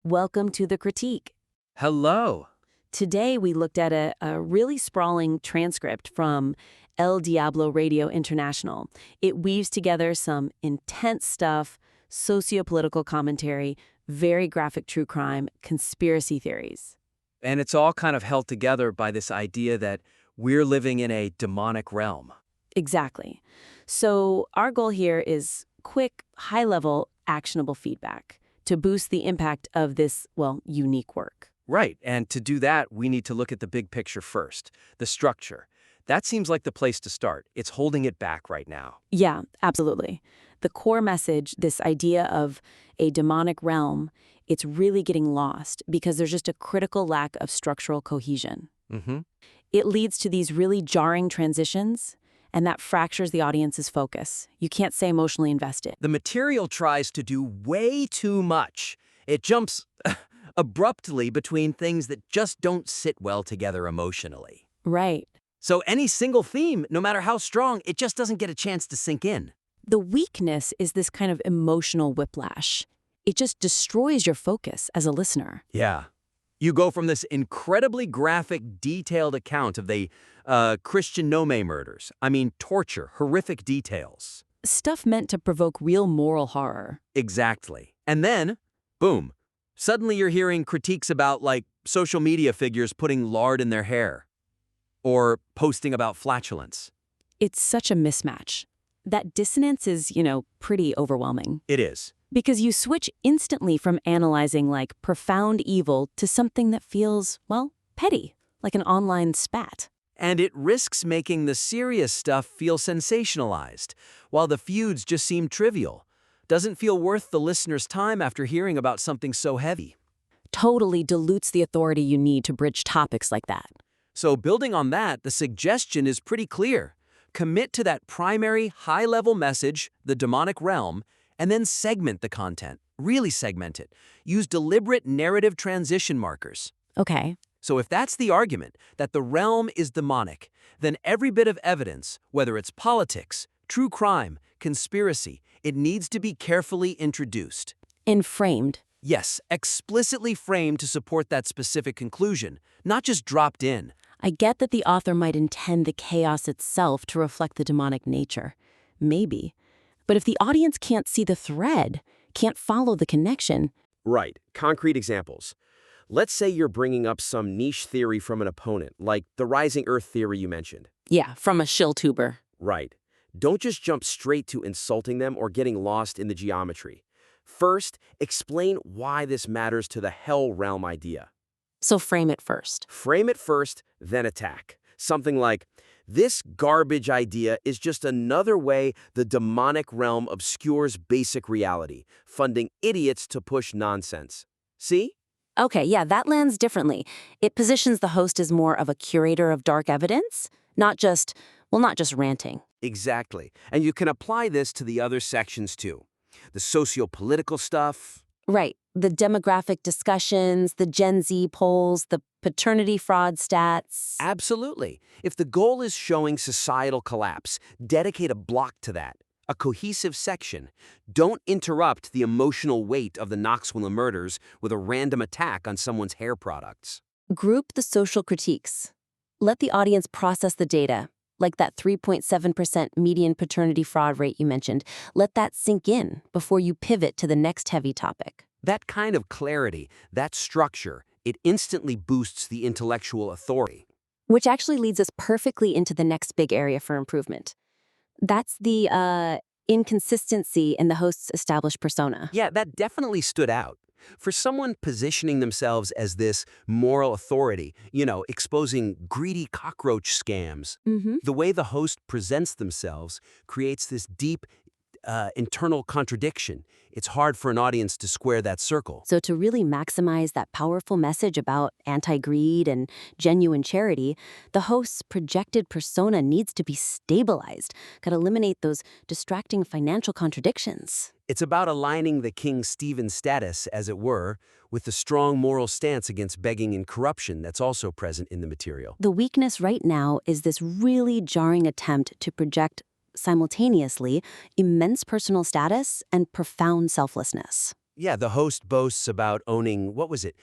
Welcome to The Critique. Hello. Today we looked at a really sprawling transcript from Diablo Radio International. It weaves together some intense stuff, socio-political commentary, very graphic true crime, conspiracy theories. And it's all kind of held together by this idea that we're living in a demonic realm. Exactly. So our goal here is quick, high-level, actionable feedback to boost the impact of this, unique work. Right, and to do that, we need to look at the big picture first, the structure. That seems like the place to start. It's holding it back right now. Yeah, absolutely. The core message, this idea of a demonic realm, it's really getting lost because there's just a critical lack of structural cohesion. It leads to these really jarring transitions, and that fractures the audience's focus. You can't stay emotionally invested. The material tries to do way too much. It jumps abruptly between things that just don't sit well together emotionally. Right. So any single theme, no matter how strong, it just doesn't get a chance to sink in. The weakness is this kind of emotional whiplash. It just destroys your focus as a listener. Yeah. You go from this incredibly graphic, detailed account of the Christian Nuome murders. I mean, torture, horrific details. Stuff meant to provoke real moral horror. Exactly. And then, boom, suddenly you're hearing critiques about, like, social media figures putting lard in their hair or posting about flatulence. It's such a mismatch. That dissonance is, pretty overwhelming. It is. Because you switch instantly from analyzing, profound evil to something that feels, petty, like an online spat. And it risks making the serious stuff feel sensationalized, while the feuds just seem trivial. Doesn't feel worth the listener's time after hearing about something so heavy. Totally dilutes the authority you need to bridge topics like that. So building on that, the suggestion is pretty clear. Commit to that primary high-level message, the demonic realm, and then segment the content. Really segment it. Use deliberate narrative transition markers. Okay. So if that's the argument, that the realm is demonic, then every bit of evidence, whether it's politics, true crime, conspiracy, it needs to be carefully introduced. And framed. Yes, explicitly framed to support that specific conclusion, not just dropped in. I get that the author might intend the chaos itself to reflect the demonic nature. Maybe. But if the audience can't see the thread, can't follow the connection... Right. Concrete examples. Let's say you're bringing up some niche theory from an opponent, like the rising Earth theory you mentioned. Yeah, from a shill tuber. Right. Don't just jump straight to insulting them or getting lost in the geometry. First, explain why this matters to the hell realm idea. So frame it first. Frame it first, then attack. Something like, this garbage idea is just another way the demonic realm obscures basic reality, funding idiots to push nonsense. See? Okay, yeah, that lands differently. It positions the host as more of a curator of dark evidence, not just ranting. Exactly. And you can apply this to the other sections too. The socio-political stuff. Right. The demographic discussions, the Gen Z polls, the paternity fraud stats. Absolutely. If the goal is showing societal collapse, dedicate a block to that. A cohesive section. Don't interrupt the emotional weight of the Knoxville murders with a random attack on someone's hair products. Group the social critiques. Let the audience process the data, like that 3.7% median paternity fraud rate you mentioned. Let that sink in before you pivot to the next heavy topic. That kind of clarity, that structure, it instantly boosts the intellectual authority. Which actually leads us perfectly into the next big area for improvement. That's the inconsistency in the host's established persona. Yeah, that definitely stood out. For someone positioning themselves as this moral authority, exposing greedy cockroach scams, the way the host presents themselves creates this deep internal contradiction. It's hard for an audience to square that circle. So to really maximize that powerful message about anti-greed and genuine charity, the host's projected persona needs to be stabilized. Got to eliminate those distracting financial contradictions. It's about aligning the King Stephen status, as it were, with the strong moral stance against begging and corruption that's also present in the material. The weakness right now is this really jarring attempt to project simultaneously immense personal status and profound selflessness. Yeah, the host boasts about owning, what was it?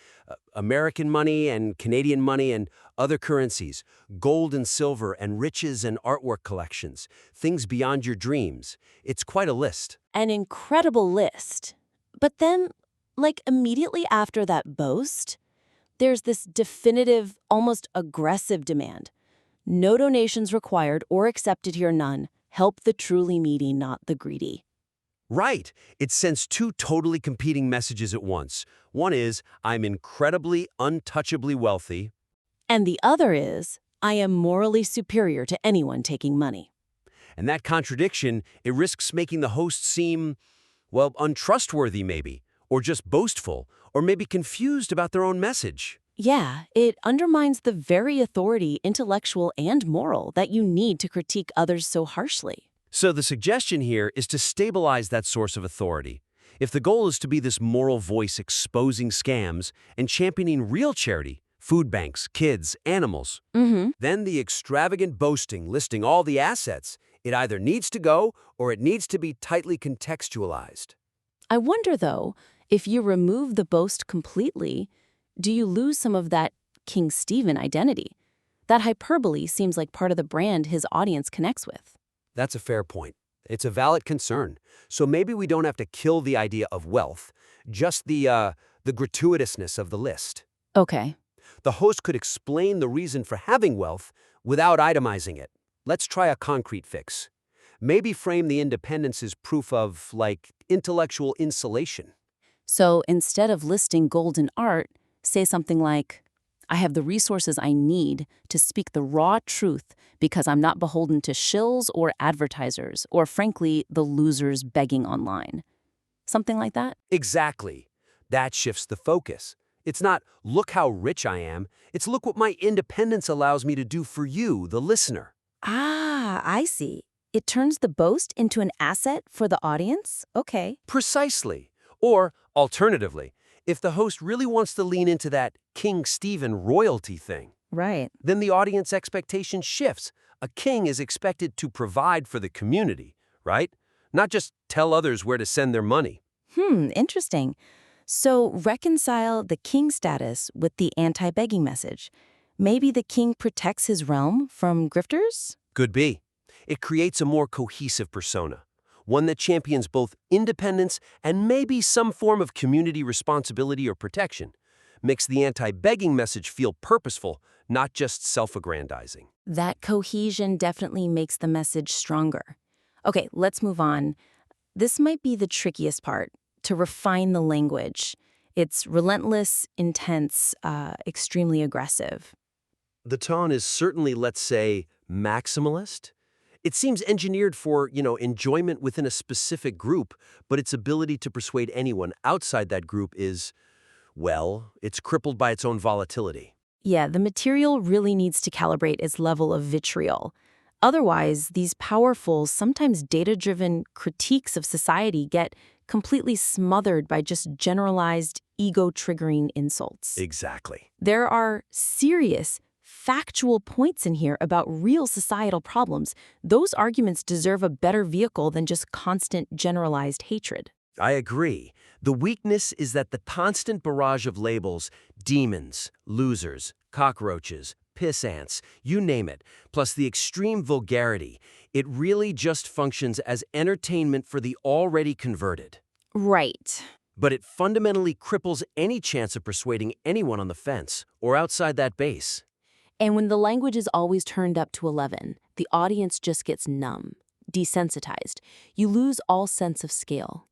American money and Canadian money and other currencies, gold and silver and riches and artwork collections, things beyond your dreams. It's quite a list. An incredible list. But then, like immediately after that boast, there's this definitive, almost aggressive demand. No donations required or accepted here, none. Help the truly needy, not the greedy. Right. It sends two totally competing messages at once. One is, I'm incredibly, untouchably wealthy. And the other is, I am morally superior to anyone taking money. And that contradiction, it risks making the host seem, well, untrustworthy maybe, or just boastful, or maybe confused about their own message. Yeah, it undermines the very authority, intellectual and moral, that you need to critique others so harshly. So the suggestion here is to stabilize that source of authority. If the goal is to be this moral voice exposing scams and championing real charity, food banks, kids, animals, then the extravagant boasting listing all the assets, it either needs to go or it needs to be tightly contextualized. I wonder, though, if you remove the boast completely, do you lose some of that King Stephen identity? That hyperbole seems like part of the brand his audience connects with. That's a fair point. It's a valid concern. So maybe we don't have to kill the idea of wealth, just the gratuitousness of the list. Okay. The host could explain the reason for having wealth without itemizing it. Let's try a concrete fix. Maybe frame the independence as proof of, like, intellectual insulation. So instead of listing gold and art, say something like, I have the resources I need to speak the raw truth because I'm not beholden to shills or advertisers or, frankly, the losers begging online. Something like that? Exactly. That shifts the focus. It's not, look how rich I am. It's, look what my independence allows me to do for you, the listener. Ah, I see. It turns the boast into an asset for the audience? Okay. Precisely. Or, alternatively, if the host really wants to lean into that King Stephen royalty thing, Right. then the audience expectation shifts. A king is expected to provide for the community, right? Not just tell others where to send their money. Interesting. So reconcile the king status with the anti-begging message. Maybe the king protects his realm from grifters? Could be. It creates a more cohesive persona, one that champions both independence and maybe some form of community responsibility or protection. Makes the anti-begging message feel purposeful, not just self-aggrandizing. That cohesion definitely makes the message stronger. Okay, let's move on. This might be the trickiest part, to refine the language. It's relentless, intense, extremely aggressive. The tone is certainly, let's say, maximalist. It seems engineered for, enjoyment within a specific group, but its ability to persuade anyone outside that group is, well, it's crippled by its own volatility. Yeah, the material really needs to calibrate its level of vitriol. Otherwise, these powerful, sometimes data-driven critiques of society get completely smothered by just generalized, ego-triggering insults. Exactly. There are serious, factual points in here about real societal problems. Those arguments deserve a better vehicle than just constant, generalized hatred. I agree. The weakness is that the constant barrage of labels, demons, losers, cockroaches, piss ants, you name it, plus the extreme vulgarity, it really just functions as entertainment for the already converted. Right. But it fundamentally cripples any chance of persuading anyone on the fence or outside that base. And when the language is always turned up to 11, the audience just gets numb, desensitized. You lose all sense of scale.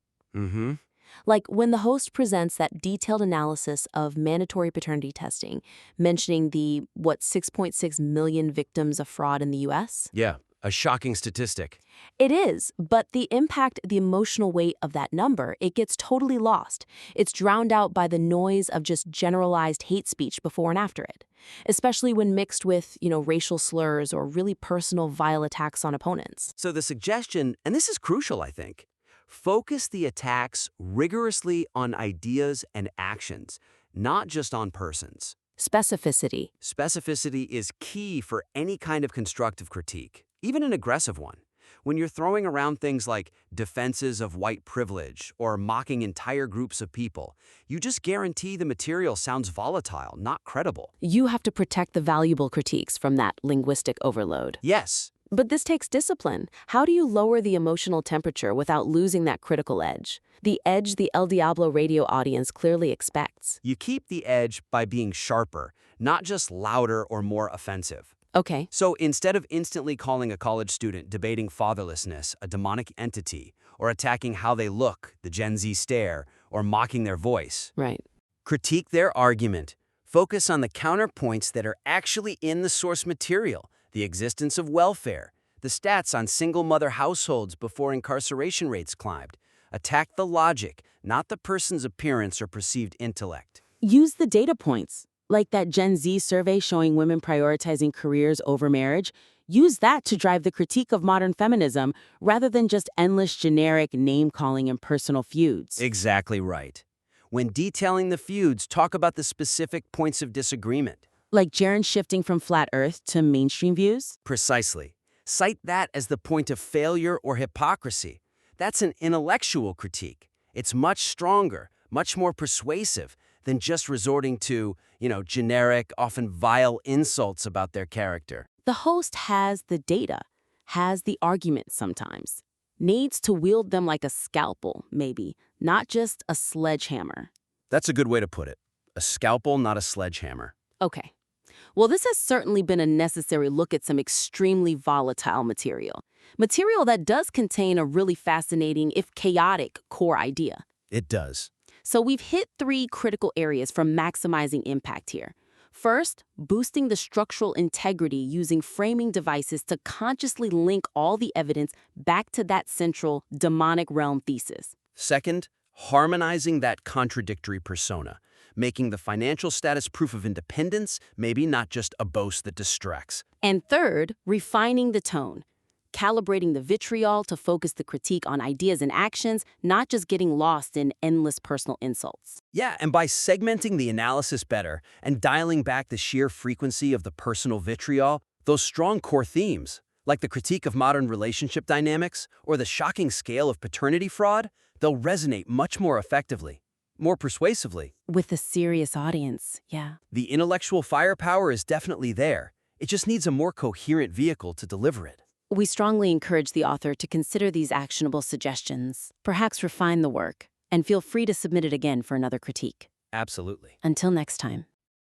Like when the host presents that detailed analysis of mandatory paternity testing, mentioning the, 6.6 million victims of fraud in the U.S.? Yeah, a shocking statistic. It is, but the impact, the emotional weight of that number, it gets totally lost. It's drowned out by the noise of just generalized hate speech before and after it, especially when mixed with, racial slurs or really personal vile attacks on opponents. So the suggestion, and this is crucial, I think, focus the attacks rigorously on ideas and actions, not just on persons. Specificity. Specificity is key for any kind of constructive critique, even an aggressive one. When you're throwing around things like defenses of white privilege or mocking entire groups of people, you just guarantee the material sounds volatile, not credible. You have to protect the valuable critiques from that linguistic overload. Yes. But this takes discipline. How do you lower the emotional temperature without losing that critical edge? The edge the El Diablo radio audience clearly expects. You keep the edge by being sharper, not just louder or more offensive. Okay. So instead of instantly calling a college student debating fatherlessness a demonic entity, or attacking how they look, the Gen Z stare, or mocking their voice, Right. critique their argument. Focus on the counterpoints that are actually in the source material, the existence of welfare, the stats on single-mother households before incarceration rates climbed. Attack the logic, not the person's appearance or perceived intellect. Use the data points, like that Gen Z survey showing women prioritizing careers over marriage. Use that to drive the critique of modern feminism rather than just endless generic name-calling and personal feuds. Exactly right. When detailing the feuds, talk about the specific points of disagreement. Like Jaron shifting from flat earth to mainstream views? Precisely. Cite that as the point of failure or hypocrisy. That's an intellectual critique. It's much stronger, much more persuasive than just resorting to, generic, often vile insults about their character. The host has the data, has the argument sometimes, needs to wield them like a scalpel, maybe, not just a sledgehammer. That's a good way to put it. A scalpel, not a sledgehammer. Okay. Well, this has certainly been a necessary look at some extremely volatile material. Material that does contain a really fascinating, if chaotic, core idea. It does. So we've hit 3 critical areas for maximizing impact here. First, boosting the structural integrity using framing devices to consciously link all the evidence back to that central demonic realm thesis. Second, harmonizing that contradictory persona, making the financial status proof of independence, maybe not just a boast that distracts. And third, refining the tone, calibrating the vitriol to focus the critique on ideas and actions, not just getting lost in endless personal insults. Yeah, and by segmenting the analysis better and dialing back the sheer frequency of the personal vitriol, those strong core themes, like the critique of modern relationship dynamics or the shocking scale of paternity fraud, they'll resonate much more effectively, more persuasively. With a serious audience, yeah. The intellectual firepower is definitely there. It just needs a more coherent vehicle to deliver it. We strongly encourage the author to consider these actionable suggestions, perhaps refine the work, and feel free to submit it again for another critique. Absolutely. Until next time.